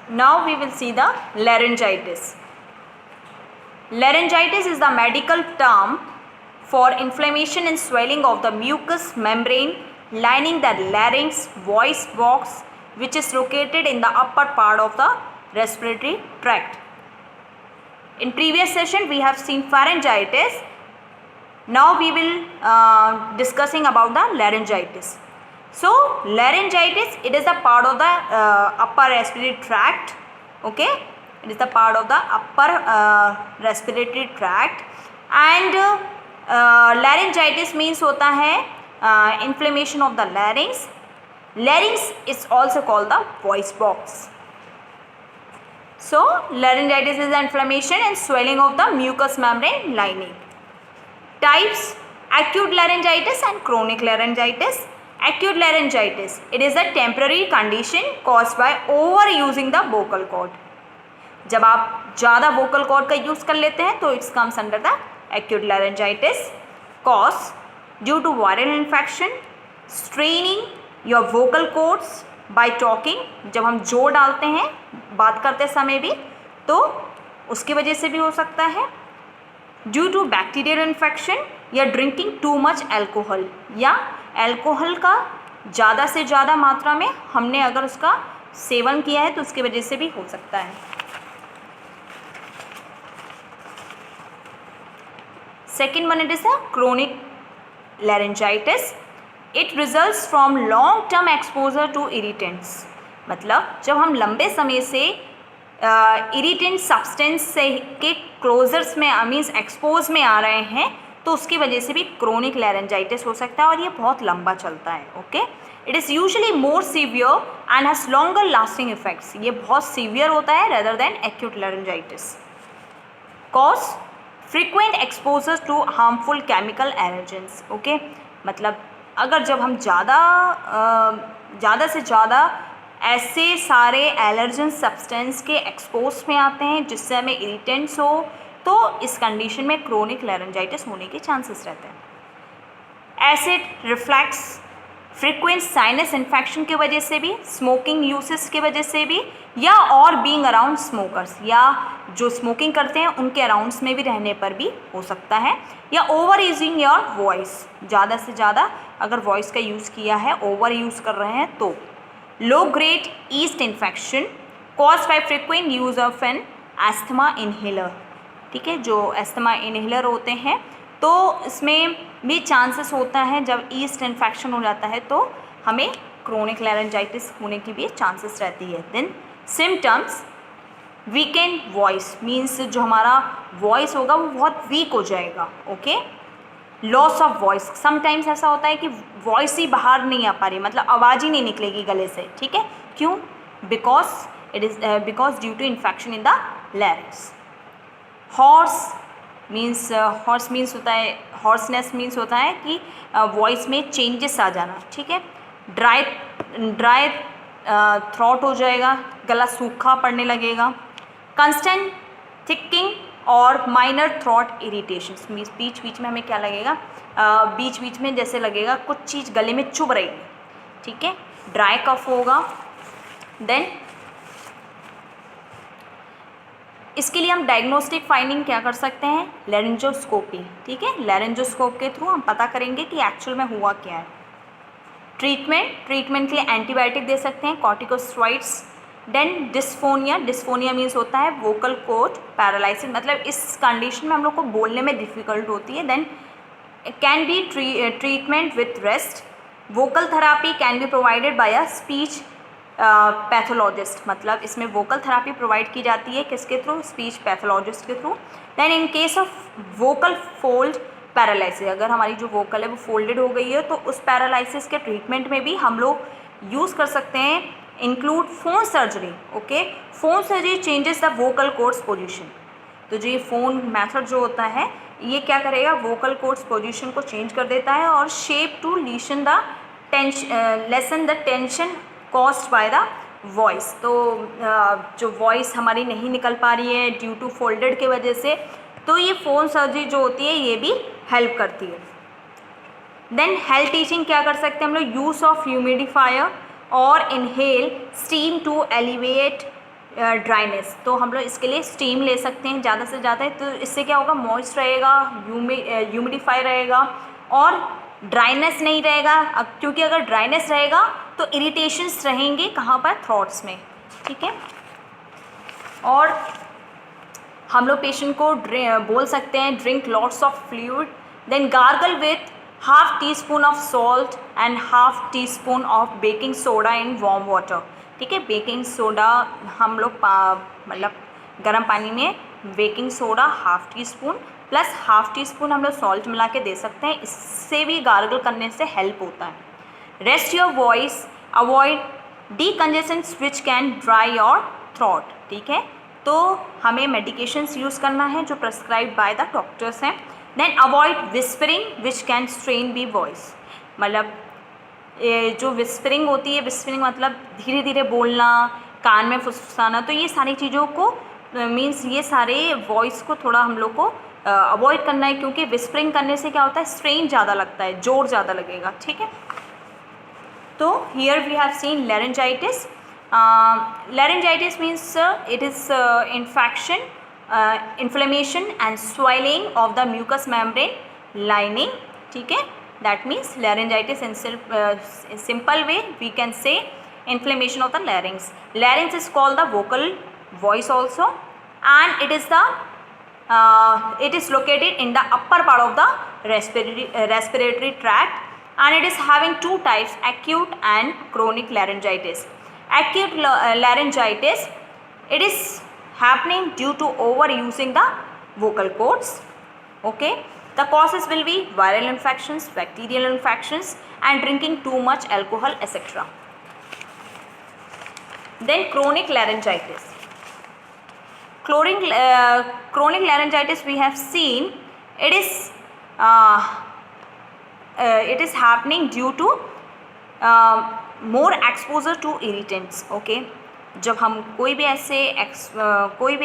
Now we will see the laryngitis. Laryngitis is the medical term for inflammation and swelling of the mucous membrane lining the larynx voice box, which is located in the upper part of the respiratory tract. In previous session we have seen pharyngitis. Now we will discussing about the laryngitis. So laryngitis, it is a part of the upper respiratory tract. Okay, it is the part of the upper respiratory tract, and laryngitis means होता है inflammation of the larynx. Larynx is also called the voice box. So laryngitis is the inflammation and swelling of the mucous membrane lining. Types: acute laryngitis and chronic laryngitis. Acute laryngitis, it is a temporary condition caused by overusing the vocal cord. जब आप ज़्यादा vocal cord का use कर लेते हैं तो it's comes under the acute laryngitis. Cause due to viral infection, straining your vocal cords by talking. जब हम जोर डालते हैं बात करते समय भी तो उसकी वजह से भी हो सकता है. ड्यू टू बैक्टीरियल इन्फेक्शन या ड्रिंकिंग टू मच एल्कोहल, या एल्कोहल का ज़्यादा से ज़्यादा मात्रा में हमने अगर उसका सेवन किया है तो उसकी वजह से भी हो सकता है. Second one, it is a chronic laryngitis. It results from long term exposure to irritants. मतलब जब हम लंबे समय से इरिटेंट सब्सटेंस से के क्लोजर्स में मीन्स एक्सपोज में आ रहे हैं तो उसकी वजह से भी क्रोनिक लैरिंजाइटिस हो सकता है और ये बहुत लंबा चलता है. Okay, it is usually more severe and has longer lasting effects. ये बहुत सीवियर होता है rather than acute laryngitis. Cause frequent exposure to harmful chemical allergens. Okay, मतलब अगर जब हम ज़्यादा से ज़्यादा ऐसे सारे एलर्जन सब्सटेंस के एक्सपोज में आते हैं जिससे हमें इरिटेंट्स हो तो इस कंडीशन में क्रोनिक लैरिंजाइटिस होने के चांसेस रहते हैं. Acid reflex, frequent sinus infection की वजह से भी, स्मोकिंग यूसेस की वजह से भी, या और बीइंग अराउंड स्मोकर्स, या जो स्मोकिंग करते हैं उनके अराउंड्स में भी रहने पर भी हो सकता है. या ओवर यूजिंग योर वॉइस, ज़्यादा से ज़्यादा अगर वॉइस का यूज़ किया है, ओवर यूज़ कर रहे हैं तो. Low grade yeast infection cause by frequent use of an asthma inhaler. ठीक है, जो एस्थमा इनहेलर होते हैं तो इसमें भी चांसेस होता है जब ईस्ट इन्फेक्शन हो जाता है तो हमें क्रोनिक लैरिंजाइटिस होने की भी चांसेस रहती है. Then symptoms: weakened voice, means जो हमारा वॉइस होगा वो बहुत वीक हो जाएगा. Okay, loss of voice, sometimes ऐसा होता है कि वॉइस ही बाहर नहीं आ पा रही, मतलब आवाज़ ही नहीं निकलेगी गले से. ठीक है, क्यों? Because due to infection in the larynx. Hoarse means होता है, हॉर्सनेस मीन्स होता है कि वॉइस में चेंजेस आ जाना. ठीक है, ड्राई थ्रॉट हो जाएगा, गला सूखा पड़ने लगेगा. कंस्टेंट थिकिंग और माइनर थ्रॉट इरिटेशंस, मीन्स बीच बीच में हमें क्या लगेगा, बीच बीच में जैसे लगेगा कुछ चीज़ गले में चुभ रही है. ठीक है, ड्राई कफ होगा. देन इसके लिए हम डायग्नोस्टिक फाइंडिंग क्या कर सकते हैं? लैरिंजोस्कोपी. ठीक है, लैरिंजोस्कोप के थ्रू हम पता करेंगे कि एक्चुअल में हुआ क्या है. ट्रीटमेंट के लिए एंटीबायोटिक दे सकते हैं, कॉर्टिकोस्टेरॉइड्स. देन डिस्फोनिया मीन्स होता है वोकल कॉर्ड पैरालिसिस, मतलब इस कंडीशन में हम लोग को बोलने में डिफ़िकल्ट होती है. Then can be treatment with rest. Vocal therapy can be provided by a speech pathologist, मतलब इसमें वोकल थेरापी प्रोवाइड की जाती है किसके थ्रू? स्पीच पैथोलॉजिस्ट के through. Then in case of vocal fold paralysis, अगर हमारी जो वोकल है वो फोल्डेड हो गई है तो उस पैरालिसिस के ट्रीटमेंट में भी हम लोग यूज़ कर सकते हैं include phone surgery. Okay, phone surgery changes the vocal cords position. तो जो ये फोन मेथड जो होता है ये क्या करेगा? वोकल कॉर्ड्स पोजीशन को चेंज कर देता है और shape to lessen the tension caused by the voice. तो जो वॉइस हमारी नहीं निकल पा रही है ड्यू टू फोल्डेड के वजह से, तो ये फोन सर्जरी जो होती है ये भी हेल्प करती है. देन हेल्थ टीचिंग क्या कर सकते हैं हम लोग? यूज़ ऑफ ह्यूमिडिफायर और inhale steam to elevate dryness, तो हम लोग इसके लिए स्टीम ले सकते हैं ज़्यादा से ज़्यादा। तो इससे क्या होगा, मॉइस्ट रहेगा, ह्यूमिडिफाई रहेगा और ड्राइनेस नहीं रहेगा। क्योंकि अगर ड्राइनेस रहेगा तो इरिटेशंस रहेंगे कहाँ पर, थ्रोट्स में, ठीक है। और हम लोग पेशेंट को बोल सकते हैं drink lots of fluid, then gargle with half teaspoon of salt and half teaspoon of baking soda in warm water, ठीक है। बेकिंग सोडा हम लोग मतलब गर्म पानी में baking soda half tea spoon plus half tea spoon हम लोग सॉल्ट मिला के दे सकते हैं, इससे भी गार्गल करने से हेल्प होता है। Rest your voice, avoid decongestions which can dry your throat, ठीक है। तो हमें मेडिकेशंस यूज़ करना है जो प्रेस्क्राइब बाय द डॉक्टर्स हैं। Then avoid whispering which can strain be voice, मतलब जो विस्परिंग होती है, विस्परिंग मतलब धीरे धीरे बोलना, कान में फुसफुसाना, तो ये सारी चीज़ों को मीन्स ये सारे वॉइस को थोड़ा हम लोग को अवॉइड करना है, क्योंकि विस्परिंग करने से क्या होता है, स्ट्रेन ज़्यादा लगता है, जोर ज़्यादा लगेगा, ठीक है। तो here we have seen laryngitis. Laryngitis means it is infection, inflammation and swelling of the mucous membrane lining, ठीक है। that means laryngitis in simple way we can say inflammation of the larynx. Larynx is called the vocal voice also, and it is located in the upper part of the respiratory tract, and it is having two types, acute and chronic laryngitis. Acute laryngitis, it is happening due to overusing the vocal cords, okay. The causes will be viral infections, bacterial infections and drinking too much alcohol, etc. Then chronic laryngitis. Chronic laryngitis we have seen, it is happening due to more exposure to irritants, okay. जब हम कोई भी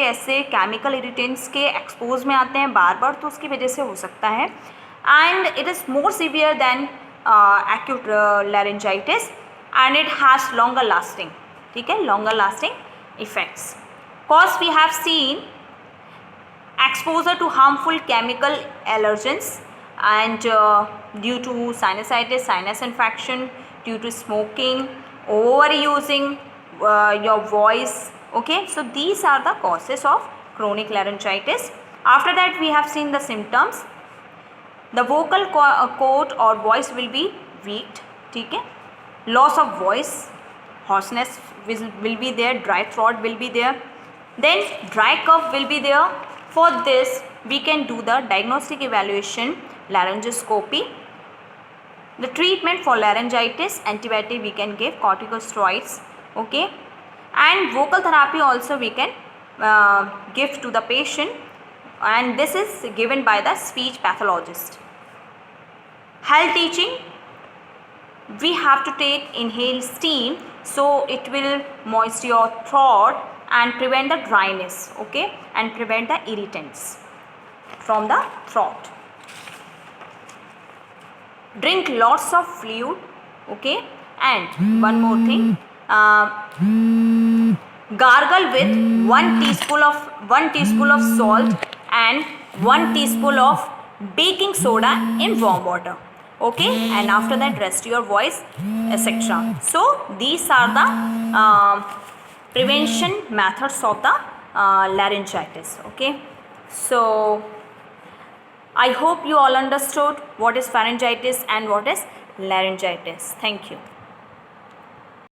ऐसे chemical irritants के expose में आते हैं बार बार, तो उसकी वजह से हो सकता है। And it is more severe than acute laryngitis and it has longer lasting, ठीक है, longer lasting effects. Cause we have seen exposure to harmful chemical allergens and due to sinusitis, sinus infection, due to smoking, overusing your voice, okay. So these are the causes of chronic laryngitis. After that we have seen the symptoms. The vocal cord or voice will be weak, ठीक है, loss of voice, hoarseness will be there, dry throat will be there, then dry cough will be there. For this we can do the diagnostic evaluation, laryngoscopy. The treatment for laryngitis, antibiotic we can give, corticosteroids, okay, and vocal therapy also we can give to the patient, and this is given by the speech pathologist. Health teaching, we have to take inhaled steam, so it will moisten your throat and prevent the dryness, okay, and prevent the irritants from the throat. Drink lots of fluid, okay, and one more thing, gargle with 1 teaspoon of salt and 1 teaspoon of baking soda in warm water, okay, and after that rest your voice, etc. So these are the prevention methods of the laryngitis, okay. So I hope you all understood what is pharyngitis and what is laryngitis. Thank you.